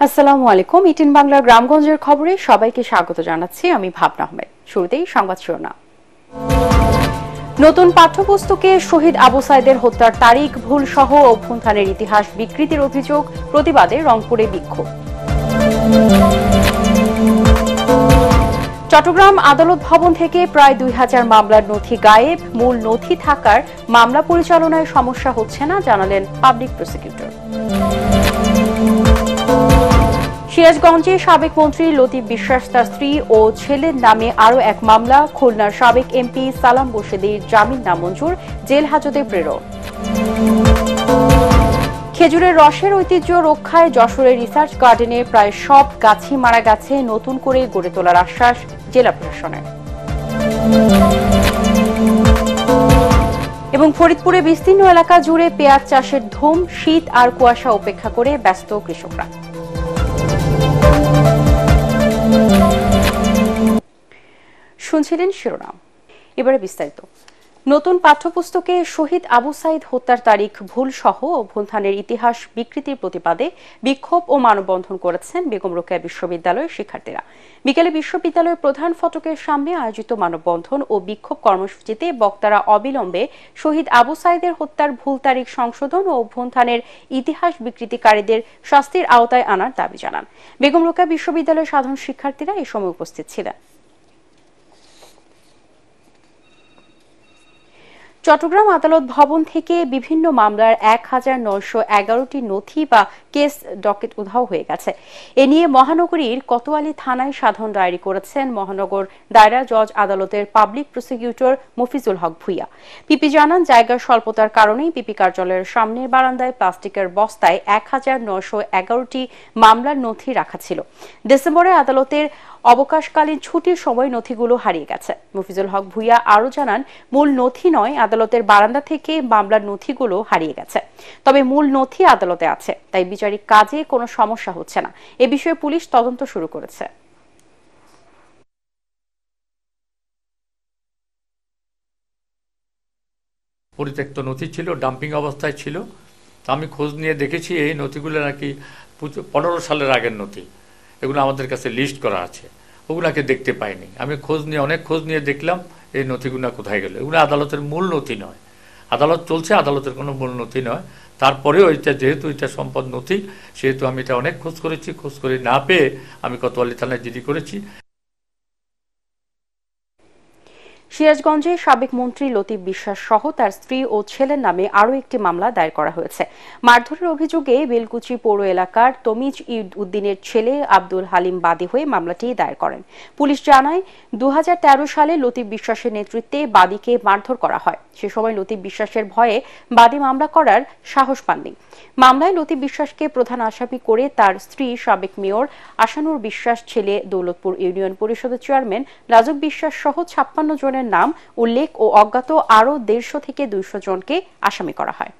আসসালামু আলাইকুম। ইটিন বাংলার গ্রামগঞ্জের খবরে সবাইকে স্বাগত জানাচ্ছি। আমি ভাবনা আহমেদ। শুরুতেই সংবাদ শিরোনাম। নতুন পাঠ্যপুস্তকে শহীদ আবু সাইদের হত্যার তারিখ ভুল সহ অভ্যুত্থানের ইতিহাস বিকৃতির অভিযোগ, প্রতিবাদে রংপুরে বিক্ষোভ। চট্টগ্রাম আদালত ভবন থেকে প্রায় ২০০০ মামলার নথি গায়েব। মূল নথি থাকার মামলা পরিচালনায় সমস্যা হচ্ছে না, জানালেন পাবলিক প্রসিকিউটর। সিরাজগঞ্জে সাবেক মন্ত্রী লতিফ বিশ্বাস তার স্ত্রী ও ছেলের নামে আরও এক মামলা। খুলনার সাবেক এমপি সালাম মোর্শেদীর জামিন নামঞ্জুর, জেল হাজতে প্রেরণ। খেজুরের রসের ঐতিহ্য রক্ষায় যশোরের রিসার্চ গার্ডেনে প্রায় সব গাছই মারা গেছে, নতুন করে গড়ে তোলার আশ্বাস জেলা প্রশাসনের। এবং ফরিদপুরে বিস্তীর্ণ এলাকা জুড়ে পেঁয়াজ চাষের ধুম, শীত আর কুয়াশা উপেক্ষা করে ব্যস্ত কৃষকরা। শুনছিলেন শিরোনাম, এবারে বিস্তারিত। নতুন পাঠ্যপুস্তকে শহীদ আবু সাইদ হত্যার তারিখ ভুল সহ অভ্যুত্থানের ইতিহাস বিকৃতির প্রতিবাদে বিক্ষোভ ও মানববন্ধন করেছেন বেগম রোকেয়া বিশ্ববিদ্যালয়ের শিক্ষার্থীরা। বিকেলে বিশ্ববিদ্যালয়ের প্রধান ফটকের সামনে আয়োজিত মানববন্ধন ও বিক্ষোভ কর্মসূচিতে বক্তারা অবিলম্বে শহীদ আবু সাইদের হত্যার ভুল তারিখ সংশোধন ও অভ্যুত্থানের ইতিহাস বিকৃতিকারীদের শাস্তির আওতায় আনার দাবি জানান। বেগম রোকেয়া বিশ্ববিদ্যালয়ের সাধারণ শিক্ষার্থীরা এই সময় উপস্থিত ছিলেন। চট্টগ্রাম আদালত ভবন থেকে বিভিন্ন মামলার ১,৯১১টি নথি বা কেস ডকেট উধাও হয়ে গেছে। এ নিয়ে মহানগরীর কোতোয়ালি থানায় সাধারণ ডায়েরি করেছেন মহানগর দায়রা জজ আদালতের পাবলিক প্রসিকিউটর মফিজুল হক ভূঁইয়া। পিপি জানান, জায়গার স্বল্পতার কারণেই পিপি কার্যালয়ের সামনের বারান্দায় প্লাস্টিকের বস্তায় ১,৯১১টি মামলার নথি রাখা ছিল। ডিসেম্বরে আদালতের অবকাশকালীন ছুটির সময় নথিগুলো হারিয়ে গেছে। মফিজুল হক ভূঁইয়া আরও জানান, মূল নথি নয়, আদালতের বারান্দা থেকে মামলার নথিগুলো হারিয়ে গেছে। তবে মূল নথি আদালতে আছে, তাই বিচারিক কাজে কোনো সমস্যা হচ্ছে না। এ বিষয়ে পুলিশ তদন্ত শুরু করেছে। পরিত্যক্ত নথি ছিল, ডাম্পিং অবস্থায় ছিল। আমি খোঁজ নিয়ে দেখেছি এই নথিগুলো নাকি 15 সালের আগের নথি। এগুলো আমাদের কাছে লিস্ট করা আছে, ওগুলাকে দেখতে পাইনি। আমি অনেক খোঁজ নিয়ে দেখলাম এই নথিগুলো কোথায় গেল। এগুলো আদালতের মূল নথি নয়, আদালত চলছে, আদালতের কোনো মূল নথি নয়। তারপরেও যেহেতু এটা সম্পদ নথি, সেহেতু আমি এটা অনেক খোঁজ করেছি। খোঁজ করে না পেয়ে আমি কোতোয়ালি থানায় জিডি করেছি। সিরাজগঞ্জে সাবেক মন্ত্রী লতিফ বিশ্বাস সহ তার স্ত্রী ও ছেলের নামে আরও একটি মামলা দায়ের করা হয়েছে। মারধরের অভিযোগে বেলকুচি পৌর এলাকার তমিজ উদ্দিনের ছেলে আব্দুল হালিম বাদী হয়ে মামলাটি দায়ের করেন। পুলিশ জানায়, ২০১৩ সালে লতিফ বিশ্বাসের নেতৃত্বে বাদীকে মারধর করা হয়। সে সময় লতিফ বিশ্বাসের ভয়ে বাদী মামলা করার সাহস পাননি। মামলায় লতিফ বিশ্বাসকে প্রধান আসামি করে তার স্ত্রী সাবেক মেয়র আশানুর বিশ্বাস, ছেলে দৌলতপুর ইউনিয়ন পরিষদের চেয়ারম্যান রাজক বিশ্বাস সহ ৫৬ জনের নাম উল্লেখ ও অজ্ঞাত আরও ১৫০ থেকে ২০০ জনকে আসামি করা হয়।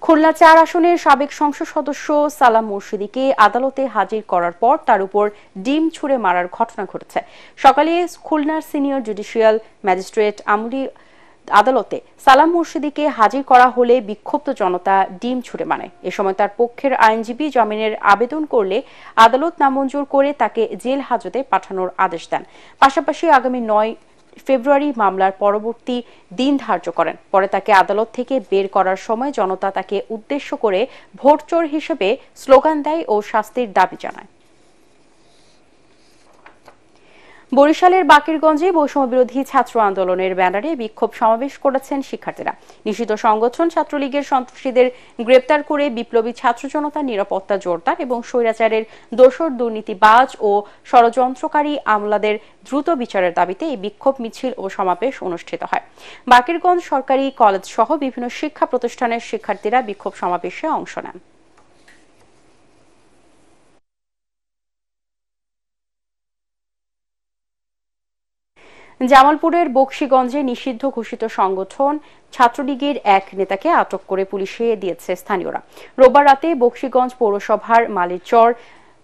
খুলনা ৪ আসনের সাবেক সংসদ সদস্য সালাম মোর্শেদীকে আদালতে হাজির করার পর তার উপর ডিম ছুঁড়ে মারার ঘটনা ঘটেছে। সকালে খুলনার সিনিয়র জুডিশিয়াল ম্যাজিস্ট্রেট আমলি আদালতে সালাম মোর্শেদীকে হাজির করা হলে বিক্ষুব্ধ জনতা ডিম ছুঁড়ে মারে। এ সময় তার পক্ষের আইনজীবী জামিনের আবেদন করলে আদালত নামঞ্জুর করে তাকে জেল হাজতে পাঠানোর আদেশ দেন। পাশাপাশি আগামী ৯ ফেব্রুয়ারি মামলার পরবর্তী দিন ধার্য করেন। পরে তাকে আদালত থেকে বের করার সময় জনতা তাকে উদ্দেশ্য করে ভোটচোর হিসেবে স্লোগান দেয় ও শাস্তির দাবি জানায়। বরিশালের বাকেরগঞ্জে বৈষম্য বিরোধী ছাত্র আন্দোলনের ব্যানারে বিক্ষোভ সমাবেশ করেছেন শিক্ষার্থীরা। নিষিদ্ধ সংগঠন ছাত্রলীগের সন্ত্রাসীদের গ্রেপ্তার করে বিপ্লবী ছাত্র জনতার নিরাপত্তা জোরদার এবং স্বৈরাচারের দোসর, দুর্নীতিবাজ ও ষড়যন্ত্রকারী আমলাদের দ্রুত বিচারের দাবিতে এই বিক্ষোভ মিছিল ও সমাবেশ অনুষ্ঠিত হয়। বাকেরগঞ্জ সরকারি কলেজ সহ বিভিন্ন শিক্ষা প্রতিষ্ঠানের শিক্ষার্থীরা বিক্ষোভ সমাবেশে অংশ নেন। জামালপুরের বকশীগঞ্জে নিষিদ্ধ ঘোষিত সংগঠন ছাত্রলীগের এক নেতাকে আটক করে পুলিশে দিয়েছে স্থানীয়রা। রোববার রাতে বকশীগঞ্জ পৌরসভার মালিরচর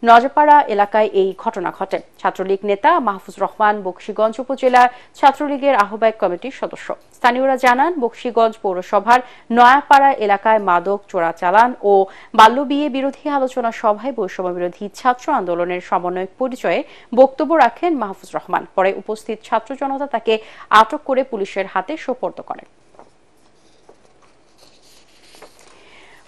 নজরপাড়া এলাকায় এই ঘটনা ঘটে। ছাত্রলীগ নেতা মাহফুজ রহমান বকশীগঞ্জ উপজেলার ছাত্রলীগের আহ্বায়ক কমিটির সদস্য। স্থানীয়রা জানান, বকশীগঞ্জ পৌরসভার নয়াপাড়া এলাকায় মাদক চোরাচালান ও বাল্যবিয়ে বিরোধী আলোচনা সভায় বৈষম্য বিরোধী ছাত্র আন্দোলনের সমন্বয়ক পরিচয়ে বক্তব্য রাখেন মাহফুজ রহমান। পরে উপস্থিত ছাত্র জনতা তাকে আটক করে পুলিশের হাতে সোপর্দ করেন।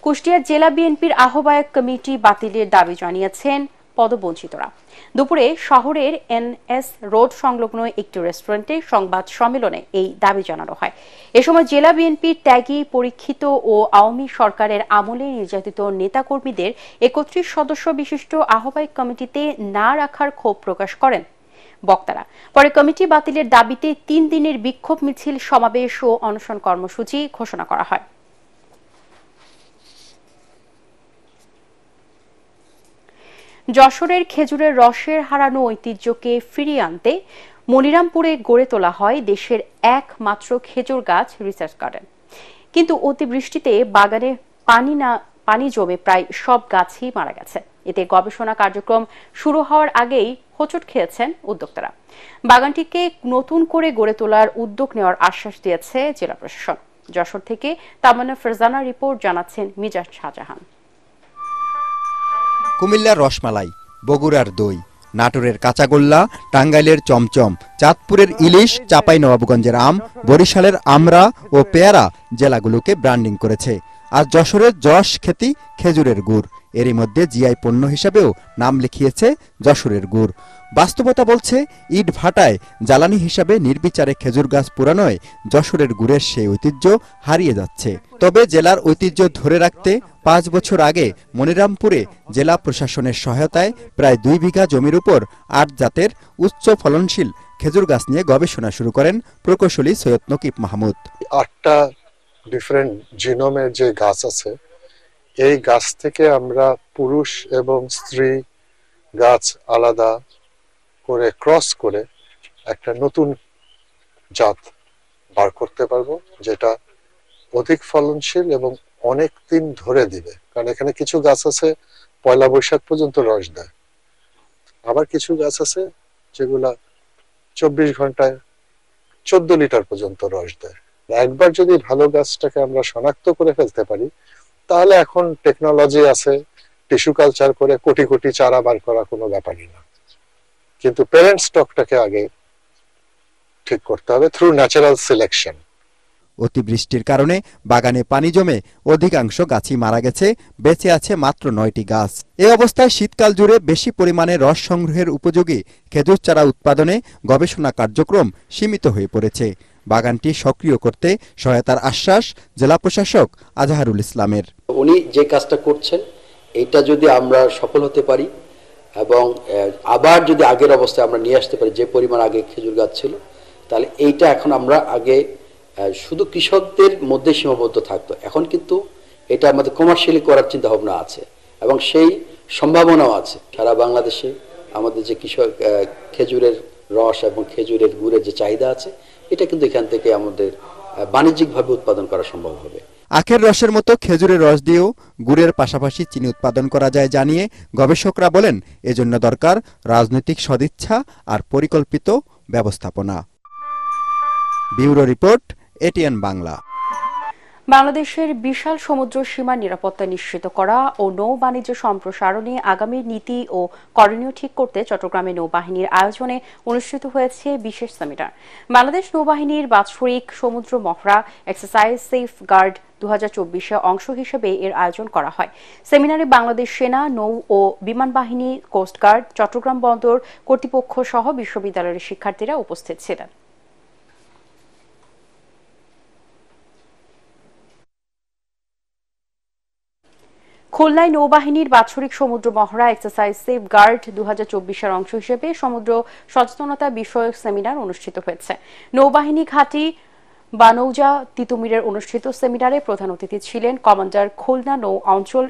কুষ্টিয়ার জেলা বিএনপির আহ্বায়ক কমিটি বাতিলের দাবি জানিয়েছেন পদবঞ্চিতরা। দুপুরে শহরের এনএস রোড সংলগ্ন একটি রেস্টুরেন্টে সংবাদ সম্মেলনে এই দাবি জানানো হয়। এ সময় জেলা বিএনপির ত্যাগী, পরীক্ষিত ও আওয়ামী সরকারের আমলে নির্যাতিত নেতাকর্মীদের ৩১ সদস্য বিশিষ্ট আহ্বায়ক কমিটিতে না রাখার ক্ষোভ প্রকাশ করেন বক্তারা। পরে কমিটি বাতিলের দাবিতে ৩ দিনের বিক্ষোভ মিছিল, সমাবেশ ও অনশন কর্মসূচি ঘোষণা করা হয়। যশোরের খেজুরের রসের হারানো ঐতিহ্যকে ফিরিয়ে আনতে মনিরামপুরে গড়ে তোলা হয় দেশের একমাত্র খেজুর গাছ রিসার্চ গার্ডেন। কিন্তু অতিবৃষ্টিতে বাগানে পানি জমে প্রায় সব গাছই মারা গেছে। এতে গবেষণা কার্যক্রম শুরু হওয়ার আগেই হোঁচট খেয়েছেন উদ্যোক্তারা। বাগানটিকে নতুন করে গড়ে তোলার উদ্যোগ নেওয়ার আশ্বাস দিয়েছে জেলা প্রশাসন। যশোর থেকে তামান্না ফরজানা রিপোর্ট, জানাচ্ছেন মিজাজ শাহজাহান। কুমিল্লার রসমালাই, বগুড়ার দই, নাটোরের কাঁচাগোল্লা, টাঙ্গাইলের চমচম, চাঁদপুরের ইলিশ, চাঁপাইনবাবগঞ্জের আম, বরিশালের আমড়া ও পেয়ারা জেলাগুলোকে ব্র্যান্ডিং করেছে। আর যশোরের যশ খ্যাতি খেজুরের গুড়, এরই মধ্যে জিআই পণ্য হিসাবেও নাম লিখিয়েছে যশোরের গুড়। বাস্তবতা বলছে, ইট ভাটায় জ্বালানি হিসাবে নির্বিচারে খেজুর গাছ পোড়ানোয় যশোরের গুড়ের সেই ঐতিহ্য হারিয়ে যাচ্ছে। তবে জেলার ঐতিহ্য ধরে রাখতে ৫ বছর আগে মনিরামপুরে জেলা প্রশাসনের সহায়তায় প্রায় ২ বিঘা জমির উপর ৮ জাতের উচ্চ ফলনশীল খেজুর গাছ নিয়ে গবেষণা শুরু করেন প্রকৌশলী সৈয়দ নকিব মাহমুদ। ৮টা ডিফারেন্ট জিনোমের যে গাছ আছে, এই গাছ থেকে আমরা পুরুষ এবং স্ত্রী গাছ আলাদা করে ক্রস করে একটা নতুন জাত বার করতে পারবো, যেটা অধিক ফলনশীল এবং অনেক দিন ধরে দিবে। কারণ এখানে কিছু গাছ আছে পয়লা বৈশাখ পর্যন্ত রস দেয়, আবার কিছু গাছ আছে যেগুলা ২৪ ঘন্টায় ১৪ লিটার পর্যন্ত রস দেয়। একবার যদি ভালো গাছটাকে আমরা শনাক্ত করে ফেলতে পারি, তাহলে এখন টেকনোলজি আছে, টিস্যু কালচার করে কোটি কোটি চারা বার করা কোনো ব্যাপারই না। কিন্তু প্যারেন্ট স্টকটাকে আগে ঠিক করতে হবে থ্রু ন্যাচারাল সিলেকশন। অতিবৃষ্টির কারণে বাগানে পানি জমে অধিকাংশ গাছই মারা গেছে, বেঁচে আছে মাত্র ৯টি গাছ। এ অবস্থায় শীতকাল জুড়ে বেশি পরিমাণে রস সংগ্রহের উপযোগী খেজুর চারা উৎপাদনে গবেষণা কার্যক্রম সীমিত হয়ে পড়েছে। বাগানটি সক্রিয় করতে সহায়তার আশ্বাস জেলা প্রশাসক আজহারুল ইসলামের। উনি যে কাজটা করছেন, এটা যদি আমরা সফল হতে পারি এবং আবার যদি আগের অবস্থায় আমরা নিয়ে আসতে পারি, যে পরিমাণ আগে খেজুর গাছ ছিল, তাহলে এইটা এখন আমরা আগে শুধু কৃষকদের মধ্যে সীমাবদ্ধ থাকতো, এখন কিন্তু এটা আমাদের কমার্শিয়ালি করার চিন্তা ভাবনা আছে এবং সেই সম্ভাবনাও আছে। সারা বাংলাদেশে আমাদের যে কৃষক খেজুরের রস এবং খেজুরের গুড়ের যে চাহিদা আছে, এটা কিন্তু এখান থেকে আমাদের বাণিজ্যিকভাবে উৎপাদন করা সম্ভব হবে। আখের রসের মতো খেজুরের রস দিয়েও গুড়ের পাশাপাশি চিনি উৎপাদন করা যায় জানিয়ে গবেষকরা বলেন, এজন্য দরকার রাজনৈতিক সদিচ্ছা আর পরিকল্পিত ব্যবস্থাপনা। Bureau report, ATN Bangla. বাংলাদেশের বিশাল সমুদ্র সীমার নিরাপত্তা নিশ্চিত করা ও নৌ বাণিজ্য সম্প্রসারণে আগামী নীতি ও করণীয় ঠিক করতে চট্টগ্রামে নৌবাহিনীর আয়োজনে অনুষ্ঠিত হয়েছে বিশেষ সেমিনার। বাংলাদেশ নৌবাহিনীর বাৎসরিক সমুদ্র মহড়া এক্সারসাইজ সেফ গার্ড ২০২৪ অংশ হিসেবে এর আয়োজন করা হয়। সেমিনারে বাংলাদেশ সেনা, নৌ ও বিমান বাহিনী, কোস্টগার্ড, চট্টগ্রাম বন্দর কর্তৃপক্ষ সহ বিশ্ববিদ্যালয়ের শিক্ষার্থীরা উপস্থিত ছিলেন। খুলনায় নৌবাহিনীর বাৎসরিক সমুদ্র মহড়া এক্সারসাইজ সেফ গার্ড ২০২৪ অংশ হিসেবে সমুদ্র সচেতনতা বিষয়ক সেমিনার অনুষ্ঠিত হয়েছে। নৌবাহিনী ঘাঁটি বানৌজা তিতুমিরের অনুষ্ঠিত সেমিনারে প্রধান অতিথি ছিলেন কমান্ডার খুলনা নৌ অঞ্চল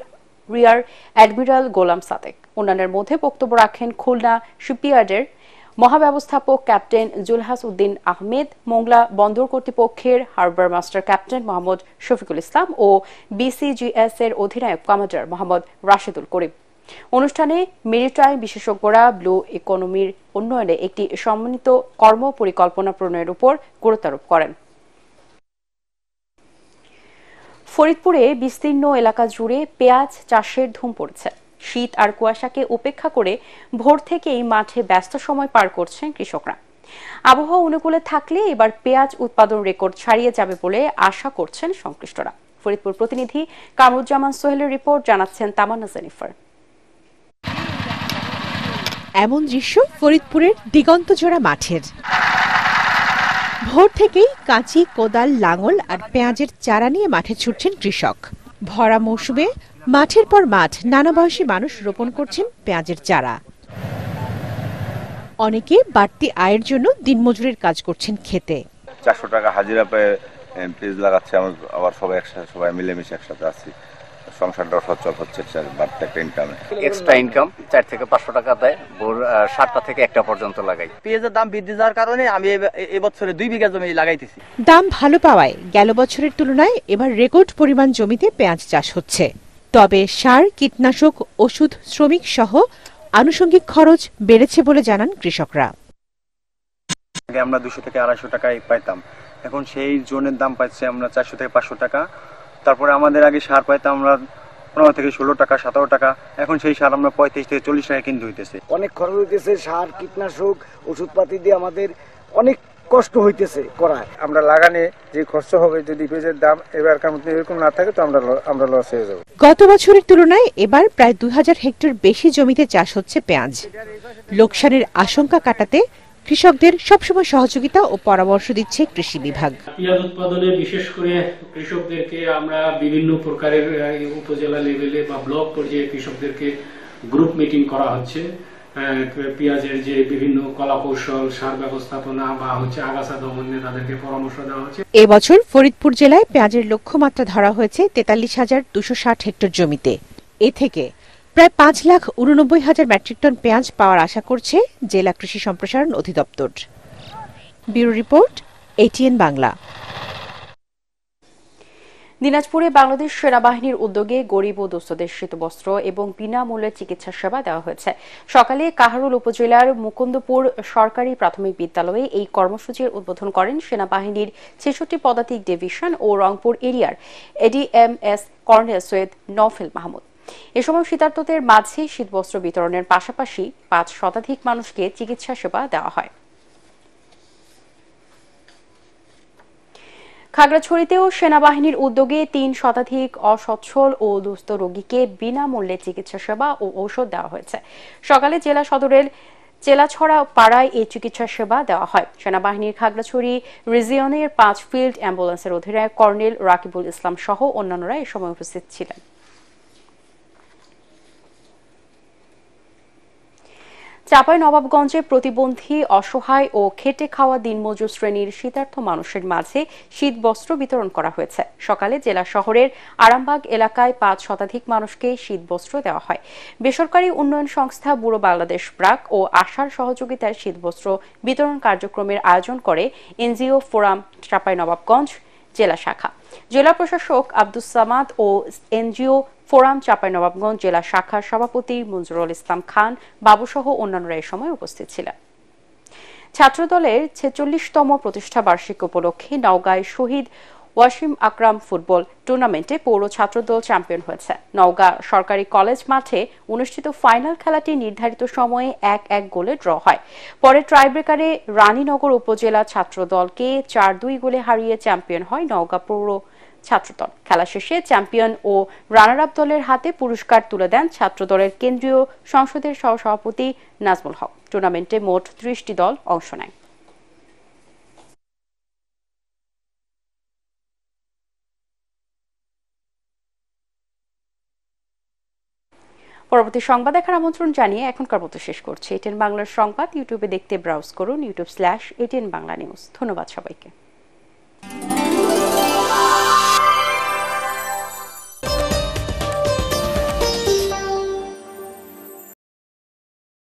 রিয়ার অ্যাডমিরাল গোলাম সাদেক। অন্যান্যের মধ্যে বক্তব্য রাখেন খুলনা শিপইয়ার্ডের মহাব্যবস্থাপক ক্যাপ্টেন জুলহাস উদ্দিন আহমেদ, মোংলা বন্দর কর্তৃপক্ষের harbour master captain Mohammad Shafiqul Islam ও বিসিজিএস এর অধিনায়ক কমান্ডার মোহাম্মদ রাশেদুল করিম। অনুষ্ঠানে মেরিটাইম বিশেষজ্ঞরা ব্লু ইকোনমির উন্নয়নে একটি সমন্বিত কর্ম পরিকল্পনা প্রণয়নের উপর গুরুত্ব আরোপ করেন। ফরিদপুরে বিস্তীর্ণ এলাকা জুড়ে পেঁয়াজ চাষের ধুম পড়েছে। শীত আর কুয়াশাকে উপেক্ষা করে ভোর থেকেই মাঠে ব্যস্ত সময় পার করছেন কৃষকরা। আবহাওয়া অনুকূলে থাকলে এবার পেঁয়াজ উৎপাদন রেকর্ড ছাড়িয়ে যাবে বলে আশা করছেন সংশ্লিষ্টরা। ফরিদপুর প্রতিনিধি কামরুজ্জামান সোহেলের রিপোর্ট, জানাচ্ছেন তামান্না জেনিফার। এমন দৃশ্য ফরিদপুরের দিগন্তজোড়া মাঠের। ভোর থেকেই কাঁচি, কোদাল, লাঙল আর পেঁয়াজের চারা নিয়ে মাঠে ছুটছেন কৃষক। ভরা মৌসুমে মাঠের পর মাঠ নানা বয়সী মানুষ রোপণ করছেন পেঁয়াজের চারা। অনেকে বাড়তি আয়ের জন্য দিনমজুরের কাজ করছেন খেতে। 400 টাকা হাজিরা পেয়ে পেঁয়াজ লাগাচ্ছে, আবার সবাই মিলেমিশে একসাথে আছি। সংসারটা সচল হচ্ছে, বাড়তি একটা ইনকামে এক্সট্রা ইনকাম 4 থেকে 500 টাকা দেয়। ভোর 7টা থেকে 1টা পর্যন্ত লাগাই। পেঁয়াজের দাম বৃদ্ধি যাওয়ার কারণে আমি এবছরে 2 বিঘা জমি লাগাইতেছি। দাম ভালো পাওয়ায় গেল বছরের তুলনায় এবার রেকর্ড পরিমাণ জমিতে পেঁয়াজ চাষ হচ্ছে। তবে সার, কীটনাশক, ওষুধ, শ্রমিক সহ আনুষঙ্গিক খরচ বেড়েছে বলে জানান কৃষকরা। আগে আমরা 200 থেকে 250 টাকায় পাইতাম, এখন সেই জোনের দাম পাচ্ছি আমরা 400 থেকে 500 টাকা। তারপরে আমাদের আগে সার পাইতাম আমরা 15 থেকে 16 টাকা, 17 টাকা, এখন সেই সার আমরা 35 থেকে 40 টাকা কিনতে হইতেছে। অনেক খরচ হইতেছে, সার, কীটনাশক, ওষুধপাতি দিয়ে আমাদের অনেক কষ্ট হইতেছে করায়। আমরা লাগানে যে খরচ হবে, যদি পেঁয়াজের দাম এবারকার মতো এরকম না থাকে তো আমরা লস হয়ে যাব। গত বছরের তুলনায় এবার প্রায় 2000 হেক্টর বেশি জমিতে চাষ হচ্ছে পেঁয়াজ। লোকসানের আশঙ্কা কাটাতে কৃষকদের সবসময় সহযোগিতা ও পরামর্শ দিচ্ছে কৃষি বিভাগ। পেঁয়াজ উৎপাদনে বিশেষ করে কৃষকদেরকে আমরা বিভিন্ন প্রকারের উপজেলা লেভেলে বা ব্লক পর্যায়ে কৃষকদেরকে গ্রুপ মিটিং করা হচ্ছে। পেঁয়াজের যে বিভিন্ন কলাকৌশল, সার ব্যবস্থাপনা বা আগাছা দমনে তাদেরকে পরামর্শ দেওয়া হচ্ছে। এবছর ফরিদপুর জেলায় পেঁয়াজের লক্ষ্যমাত্রা ধরা হয়েছে 43,260 হেক্টর জমিতে। এ থেকে প্রায় 5,89,000 মেট্রিক টন পেঁয়াজ পাওয়ার আশা করছে জেলা কৃষি সম্প্রসারণ অধিদপ্তর। Bureau report, ATN Bangla. দিনাজপুরে বাংলাদেশ সেনাবাহিনীর উদ্যোগে গরিব ও দুস্থদের শীতবস্ত্র এবং বিনামূল্যে চিকিৎসা সেবা দেওয়া হয়েছে। সকালে কাহারোল উপজেলার মুকুন্দপুর সরকারি প্রাথমিক বিদ্যালয়ে এই কর্মসূচির উদ্বোধন করেন সেনাবাহিনীর 66 পদাতিক ডিভিশন ও রংপুর এরিয়ার এডিএমএস কর্নেল সৈয়দ নওফেল মাহমুদ। এ সময় শীতার্তদের মাঝে শীতবস্ত্র বিতরণের পাশাপাশি 5 শতাধিক মানুষকে চিকিৎসা সেবা দেওয়া হয়। খাগড়াছড়িতেও সেনাবাহিনীর উদ্যোগে 3 শতাধিক অসচ্ছল ও দুস্থ রোগীকে বিনামূল্যে চিকিৎসা সেবা ও ঔষধ দেওয়া হয়েছে। সকালে জেলা সদরের চেলাছড়া পাড়ায় এই চিকিৎসা সেবা দেওয়া হয়। সেনাবাহিনীর খাগড়াছড়ি রিজিয়নের 5 ফিল্ড অ্যাম্বুলেন্সের অধিনায়ক কর্নেল রাকিবুল ইসলাম সহ অন্যান্যরা এ সময় উপস্থিত ছিলেন। চাঁপাইনবাবগঞ্জে প্রতিবন্ধী, অসহায় ও খেটে খাওয়া দিনমজুর শ্রেণীর শীতার্থ মানুষের মাঝে শীত বস্ত্র বিতরণ করা হয়েছে। সকালে জেলা শহরের আরামবাগ এলাকায় 5 শতাধিক মানুষকে শীত বস্ত্র দেওয়া হয়। বেসরকারি উন্নয়ন সংস্থা ব্যুরো বাংলাদেশ ব্রাক ও আশার সহযোগিতায় শীতবস্ত্র বিতরণ কার্যক্রমের আয়োজন করে এনজিও ফোরাম চাঁপাইনবাবগঞ্জ জেলা শাখা। জেলা প্রশাসক আব্দুস সামাদ ও এনজিও ফোরাম চাঁপাইনবাবগঞ্জ জেলা শাখার সভাপতি মঞ্জুরুল ইসলাম খান বাবুসহ অন্যান্যরা এ সময় উপস্থিত ছিলেন। ছাত্রদলের 46তম প্রতিষ্ঠা বার্ষিকী উপলক্ষে নওগাঁয় শহীদ ওয়াসিম আকরাম ফুটবল টুর্নামেন্টে পৌর ছাত্রদল চ্যাম্পিয়ন হয়েছে। নওগাঁ সরকারি কলেজ মাঠে অনুষ্ঠিত ফাইনাল খেলাটি নির্ধারিত সময়ে 1-1 গোলে ড্র হয়। পরে টাইব্রেকারে রানীনগর উপজেলা ছাত্রদলকে 4-2 গোলে হারিয়ে চ্যাম্পিয়ন হয় নওগাঁ পৌর ছাত্রদল। খেলা শেষে চ্যাম্পিয়ন ও রানার আপ দলের হাতে পুরস্কার তুলে দেন ছাত্রদলের কেন্দ্রীয় সংসদের সহসভাপতি নাজমুল হক। টুর্নামেন্টে মোট 30টি দল অংশ নেয়। পরবর্তী সংবাদ দেখার আমন্ত্রণ জানিয়ে এখনকার মতো শেষ করছি। এটিএন বাংলার সংবাদ ইউটিউবে দেখতে ব্রাউজ করুন youtube/ATN বাংলা নিউজ। ধন্যবাদ সবাইকে।